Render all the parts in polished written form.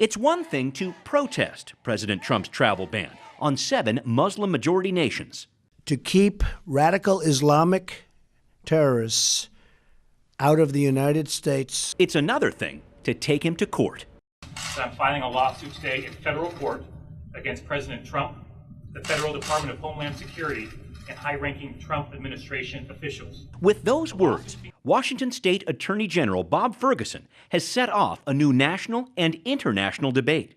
It's one thing to protest President Trump's travel ban on 7 Muslim-majority nations. To keep radical Islamic terrorists out of the United States. It's another thing to take him to court. I'm filing a lawsuit today in federal court against President Trump, the Federal Department of Homeland Security, and high-ranking Trump administration officials. With those words, Washington State Attorney General Bob Ferguson has set off a new national and international debate.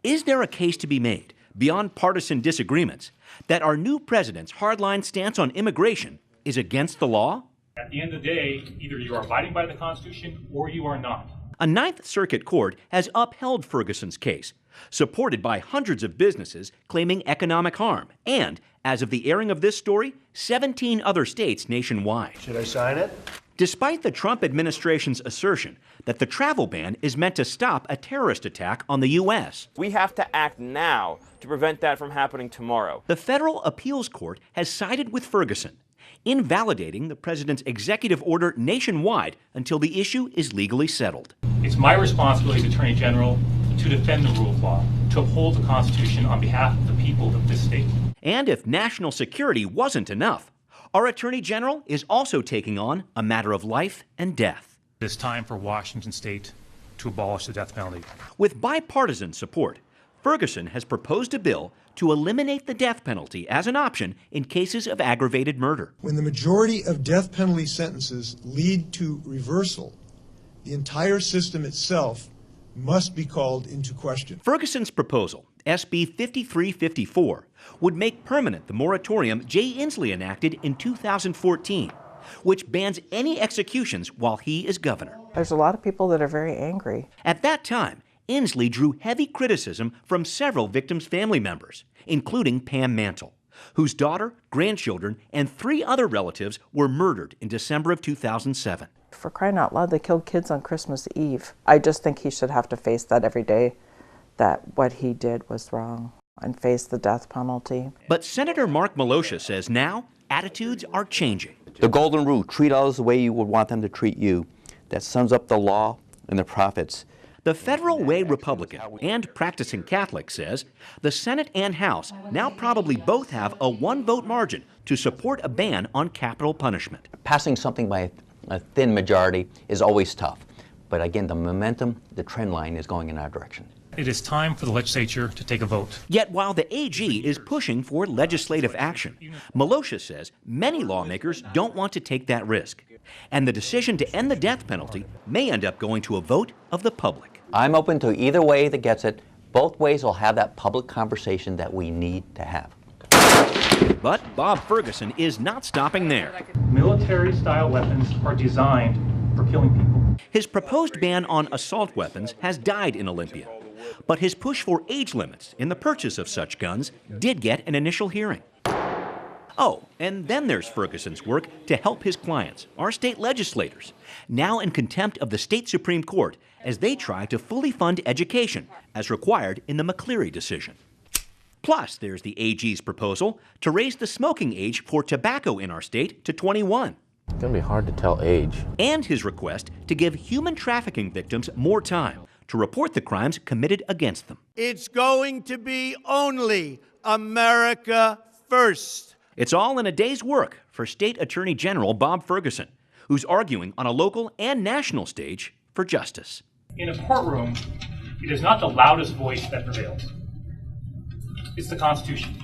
Is there a case to be made, beyond partisan disagreements, that our new president's hardline stance on immigration is against the law? At the end of the day, either you are abiding by the Constitution or you are not. A Ninth Circuit court has upheld Ferguson's case, supported by hundreds of businesses claiming economic harm, and, as of the airing of this story, 17 other states nationwide. Should I sign it? Despite the Trump administration's assertion that the travel ban is meant to stop a terrorist attack on the U.S., we have to act now to prevent that from happening tomorrow. The federal appeals court has sided with Ferguson, invalidating the president's executive order nationwide until the issue is legally settled. It's my responsibility as Attorney General to defend the rule of law, to uphold the Constitution on behalf of the people of this state. And if national security wasn't enough, our Attorney General is also taking on a matter of life and death. It is time for Washington State to abolish the death penalty. With bipartisan support, Ferguson has proposed a bill to eliminate the death penalty as an option in cases of aggravated murder. When the majority of death penalty sentences lead to reversal, the entire system itself must be called into question. Ferguson's proposal, SB 5354, would make permanent the moratorium Jay Inslee enacted in 2014, which bans any executions while he is governor. There's a lot of people that are very angry. At that time, Inslee drew heavy criticism from several victims' family members, including Pam Mantle, whose daughter, grandchildren, and 3 other relatives were murdered in December of 2007. For crying out loud, they killed kids on Christmas Eve. I just think he should have to face that every day, that what he did was wrong, and face the death penalty. But Senator Mark Miloscia says now attitudes are changing. The golden rule, treat others the way you would want them to treat you. That sums up the law and the prophets. The Federal Way Republican and practicing Catholic says the Senate and House now probably both have a 1-vote margin to support a ban on capital punishment. Passing something by a thin majority is always tough. But again, the momentum, the trend line is going in our direction. It is time for the legislature to take a vote. Yet while the AG is pushing for legislative action, Miloscia says many lawmakers don't want to take that risk. And the decision to end the death penalty may end up going to a vote of the public. I'm open to either way that gets it. Both ways will have that public conversation that we need to have. But Bob Ferguson is not stopping there. Military-style weapons are designed for killing people. His proposed ban on assault weapons has died in Olympia. But his push for age limits in the purchase of such guns did get an initial hearing. Oh, and then there's Ferguson's work to help his clients, our state legislators, now in contempt of the state Supreme Court as they try to fully fund education, as required in the McCleary decision. Plus, there's the AG's proposal to raise the smoking age for tobacco in our state to 21. It's going to be hard to tell age. And his request to give human trafficking victims more time to report the crimes committed against them. It's going to be only America first. It's all in a day's work for State Attorney General Bob Ferguson, who's arguing on a local and national stage for justice. In a courtroom, it is not the loudest voice that prevails. It's the Constitution.